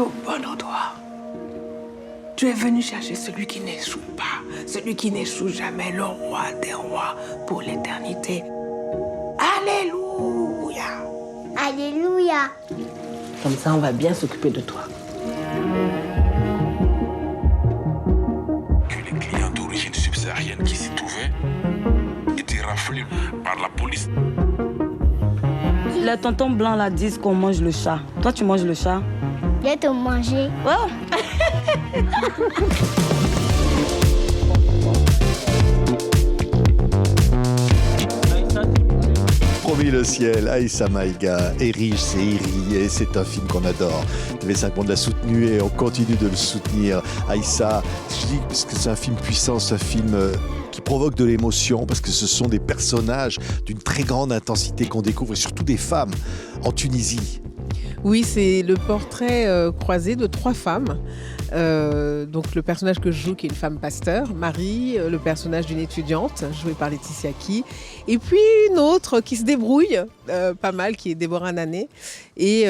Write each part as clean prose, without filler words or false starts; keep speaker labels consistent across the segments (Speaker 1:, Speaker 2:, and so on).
Speaker 1: au bon endroit. Tu es venu chercher celui qui n'échoue pas, celui qui n'échoue jamais, le roi des rois pour l'éternité. Alléluia!
Speaker 2: Alléluia!
Speaker 1: Comme ça, on va bien s'occuper de toi.
Speaker 3: Que les clients d'origine subsaharienne qui s'y trouvaient étaient raflés par la police.
Speaker 4: Les tontons blancs là disent qu'on mange le chat. Toi, tu manges le chat?
Speaker 2: Je vais te manger.
Speaker 4: Oh.
Speaker 5: Promis le ciel, Aïssa Maïga, Erige Seiri, et c'est un film qu'on adore. TV5 Monde l'a soutenu et on continue de le soutenir. Aïssa, je dis parce que c'est un film puissant, c'est un film qui provoque de l'émotion, parce que ce sont des personnages d'une très grande intensité qu'on découvre, et surtout des femmes en Tunisie.
Speaker 6: Oui, c'est le portrait croisé de 3 femmes. Donc le personnage que je joue, qui est une femme pasteur, Marie, le personnage d'une étudiante, jouée par Laetitia Ki, et puis une autre qui se débrouille pas mal, qui est Déborah Nané. Et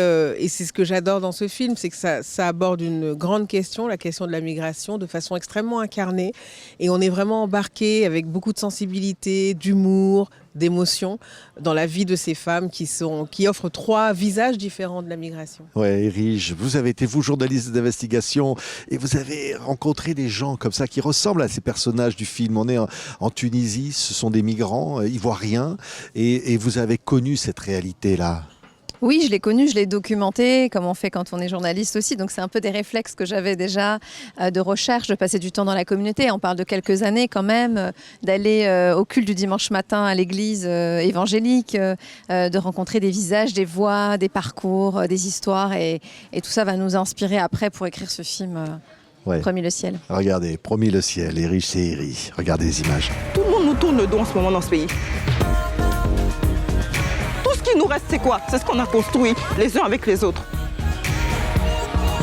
Speaker 6: c'est ce que j'adore dans ce film, c'est que ça aborde une grande question, la question de la migration, de façon extrêmement incarnée. Et on est vraiment embarqué avec beaucoup de sensibilité, d'humour, d'émotion dans la vie de ces femmes qui offrent 3 visages différents de la migration.
Speaker 5: Ouais, Erige, vous avez été, vous, journaliste d'investigation, et vous avez rencontré des gens comme ça qui ressemblent à ces personnages du film. On est en Tunisie, ce sont des migrants ivoiriens, et vous avez connu cette réalité-là.
Speaker 7: Oui, je l'ai connu, je l'ai documenté, comme on fait quand on est journaliste aussi. Donc c'est un peu des réflexes que j'avais déjà de recherche, de passer du temps dans la communauté. On parle de quelques années quand même, d'aller au culte du dimanche matin à l'église évangélique, de rencontrer des visages, des voix, des parcours, des histoires. Et tout ça va nous inspirer après pour écrire ce film Promis le ciel.
Speaker 5: Regardez, Promis le ciel, Erige Seiri. Regardez les images.
Speaker 4: Tout le monde nous tourne le dos en ce moment dans ce pays. Ce qui nous reste, c'est quoi? C'est ce qu'on a construit les uns avec les autres.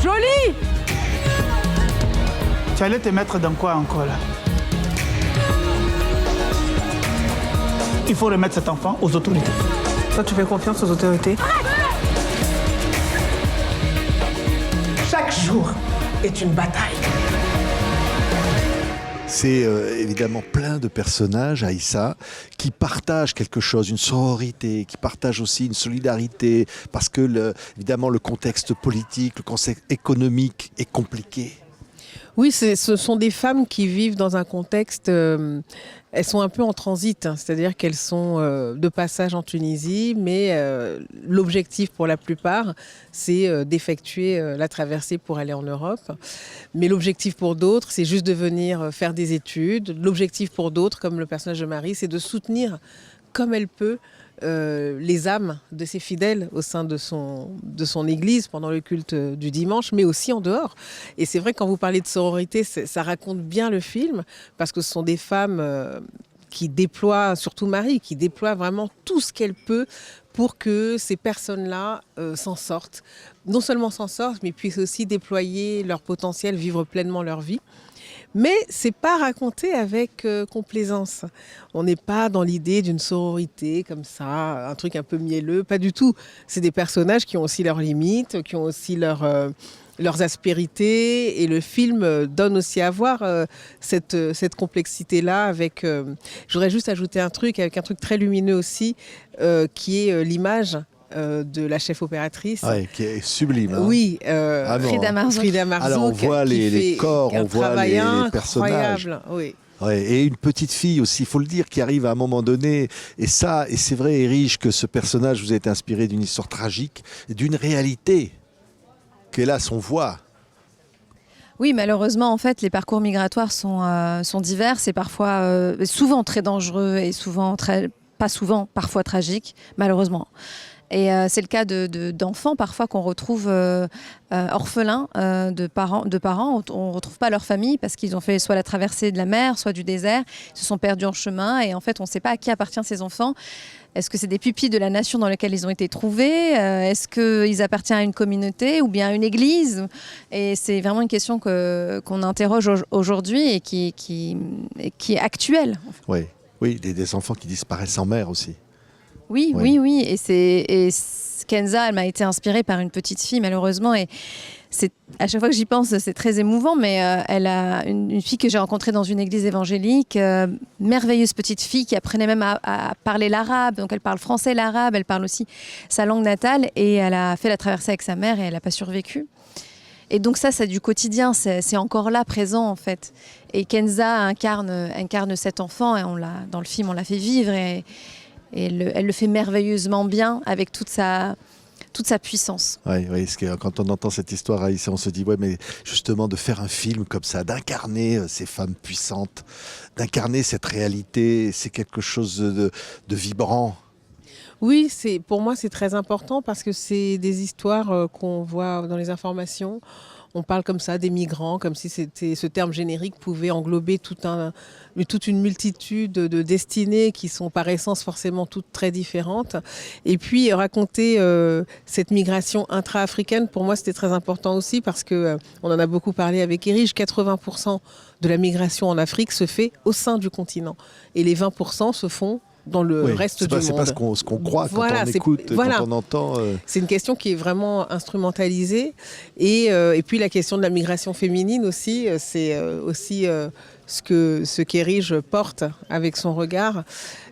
Speaker 4: Jolie!
Speaker 8: Tu allais te mettre dans quoi encore là? Il faut remettre cet enfant aux autorités.
Speaker 1: Toi, tu fais confiance aux autorités? Chaque jour est une bataille.
Speaker 5: C'est évidemment plein de personnages, Aïssa, qui partagent quelque chose, une sororité, qui partagent aussi une solidarité, parce que évidemment le contexte politique, le contexte économique est compliqué.
Speaker 6: Oui, ce sont des femmes qui vivent dans un contexte, elles sont un peu en transit, hein, c'est-à-dire qu'elles sont de passage en Tunisie, mais l'objectif pour la plupart, c'est d'effectuer la traversée pour aller en Europe. Mais l'objectif pour d'autres, c'est juste de venir faire des études. L'objectif pour d'autres, comme le personnage de Marie, c'est de soutenir comme elle peut les âmes de ses fidèles au sein de son église pendant le culte du dimanche, mais aussi en dehors. Et c'est vrai que quand vous parlez de sororité, ça raconte bien le film, parce que ce sont des femmes qui déploient, surtout Marie, qui déploie vraiment tout ce qu'elle peut pour que ces personnes-là s'en sortent. Non seulement s'en sortent, mais puissent aussi déployer leur potentiel, vivre pleinement leur vie. Mais c'est pas raconté avec complaisance. On n'est pas dans l'idée d'une sororité comme ça, un truc un peu mielleux, pas du tout. C'est des personnages qui ont aussi leurs limites, qui ont aussi leurs aspérités, et le film donne aussi à voir cette complexité-là avec... je voudrais juste ajouter un truc, avec un truc très lumineux aussi, qui est l'image de la chef opératrice.
Speaker 5: Ouais, qui est sublime. Hein.
Speaker 6: Oui,
Speaker 7: Frida Marzouk.
Speaker 5: Alors on voit les corps, on voit les personnages.
Speaker 6: Oui.
Speaker 5: Ouais, et une petite fille aussi, il faut le dire, qui arrive à un moment donné. Et c'est vrai, Erige, que ce personnage vous a été inspiré d'une histoire tragique, d'une réalité qu'hélas on voit.
Speaker 7: Oui, malheureusement, en fait, les parcours migratoires sont divers et parfois, souvent très dangereux et parfois tragiques, malheureusement. Et c'est le cas d'enfants parfois qu'on retrouve orphelins de parents. On ne retrouve pas leur famille parce qu'ils ont fait soit la traversée de la mer, soit du désert. Ils se sont perdus en chemin et en fait, on ne sait pas à qui appartiennent ces enfants. Est-ce que c'est des pupilles de la nation dans laquelle ils ont été trouvés? Est-ce qu'ils appartiennent à une communauté ou bien à une église? Et c'est vraiment une question qu'on interroge aujourd'hui et qui est actuelle.
Speaker 5: Oui, des enfants qui disparaissent en mer aussi.
Speaker 7: Oui. Et Kenza, elle m'a été inspirée par une petite fille, malheureusement. Et à chaque fois que j'y pense, c'est très émouvant, mais elle a une fille que j'ai rencontrée dans une église évangélique, merveilleuse petite fille qui apprenait même à parler l'arabe, donc elle parle français, l'arabe, elle parle aussi sa langue natale, et elle a fait la traversée avec sa mère et elle n'a pas survécu. Et donc ça, c'est du quotidien, c'est encore là, présent en fait. Et Kenza incarne cet enfant, et dans le film, on l'a fait vivre, et elle le fait merveilleusement bien, avec toute sa puissance.
Speaker 5: Oui, parce que quand on entend cette histoire, Aïssa, on se dit, ouais, mais justement, de faire un film comme ça, d'incarner ces femmes puissantes, d'incarner cette réalité, c'est quelque chose de vibrant.
Speaker 6: Oui, pour moi, c'est très important parce que c'est des histoires qu'on voit dans les informations. On parle comme ça des migrants, comme si ce terme générique pouvait englober toute une multitude de destinées qui sont par essence forcément toutes très différentes. Et puis raconter cette migration intra-africaine, pour moi c'était très important aussi parce qu'on en a beaucoup parlé avec Erige, 80% de la migration en Afrique se fait au sein du continent. Et les 20% se font dans le reste du monde. C'est
Speaker 5: pas ce qu'on croit quand on écoute, quand on entend.
Speaker 6: C'est une question qui est vraiment instrumentalisée. Et puis la question de la migration féminine aussi, c'est aussi ce qu'Erige porte avec son regard.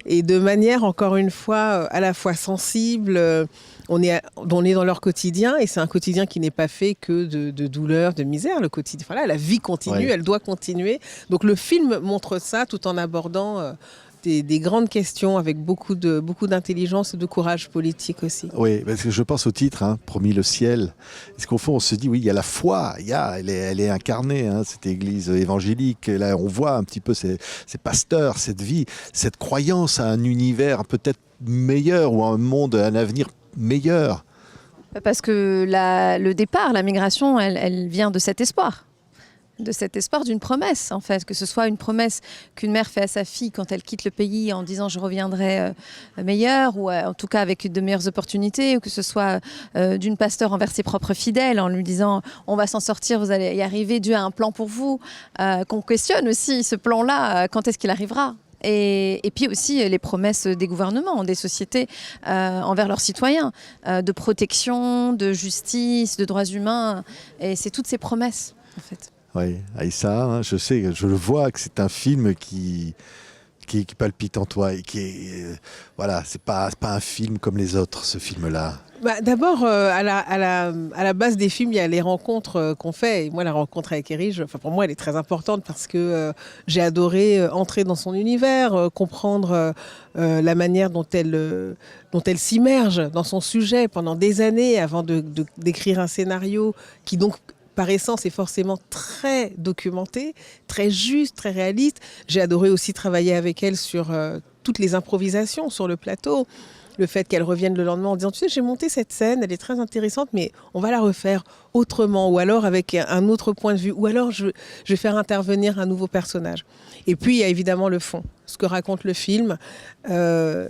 Speaker 6: Et de manière, encore une fois, à la fois sensible. On est dans leur quotidien, et c'est un quotidien qui n'est pas fait que de douleur, de misère. Le quotidien, voilà, la vie continue, elle doit continuer. Donc le film montre ça tout en abordant des grandes questions avec beaucoup d'intelligence et de courage politique aussi.
Speaker 5: Oui, parce que je pense au titre, Promis le ciel. Parce qu'au fond, on se dit, oui, il y a la foi, elle est incarnée, cette église évangélique. Et là, on voit un petit peu ces pasteurs, cette vie, cette croyance à un univers peut-être meilleur ou à un monde, à un avenir meilleur.
Speaker 7: Parce que le départ, la migration, elle vient de cet espoir. De cet espoir d'une promesse, en fait, que ce soit une promesse qu'une mère fait à sa fille quand elle quitte le pays en disant je reviendrai meilleure, ou en tout cas avec de meilleures opportunités, ou que ce soit d'une pasteur envers ses propres fidèles en lui disant on va s'en sortir, vous allez y arriver, Dieu a un plan pour vous, qu'on questionne aussi ce plan-là, quand est-ce qu'il arrivera ? Et puis aussi les promesses des gouvernements, des sociétés envers leurs citoyens, de protection, de justice, de droits humains, et c'est toutes ces promesses, en fait.
Speaker 5: Oui, Aïssa, je le vois que c'est un film qui palpite en toi et qui est, c'est pas un film comme les autres, ce film-là.
Speaker 6: D'abord, à la base des films, il y a les rencontres qu'on fait. Et moi, la rencontre avec Erige, pour moi, elle est très importante parce que j'ai adoré entrer dans son univers, comprendre la manière dont elle s'immerge dans son sujet pendant des années avant d'écrire un scénario qui donc par essence est forcément très documenté, très juste, très réaliste. J'ai adoré aussi travailler avec elle sur toutes les improvisations sur le plateau. Le fait qu'elle revienne le lendemain en disant « Tu sais, j'ai monté cette scène, elle est très intéressante, mais on va la refaire autrement, ou alors avec un autre point de vue, ou alors je vais faire intervenir un nouveau personnage. » Et puis, il y a évidemment le fond, ce que raconte le film, la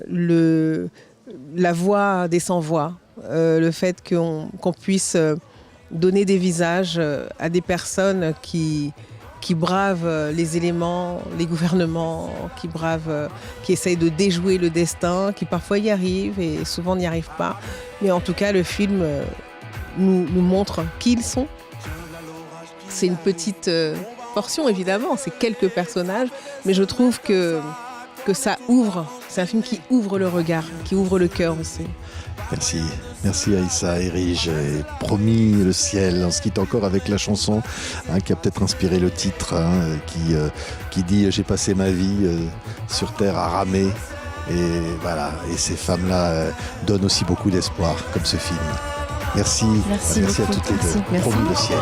Speaker 6: voix des sans-voix, le fait qu'on puisse donner des visages à des personnes qui bravent les éléments, les gouvernements, qui essayent de déjouer le destin, qui parfois y arrivent et souvent n'y arrivent pas. Mais en tout cas, le film nous montre qui ils sont. C'est une petite portion, évidemment, c'est quelques personnages, mais je trouve que ça ouvre. C'est un film qui ouvre le regard, qui ouvre le cœur aussi.
Speaker 5: Merci Aïssa, Erige, et Promis le ciel. On se quitte encore avec la chanson qui a peut-être inspiré le titre, qui dit j'ai passé ma vie sur terre à ramer. Et voilà, et ces femmes-là donnent aussi beaucoup d'espoir, comme ce film. Merci à toutes les deux. Promis le ciel.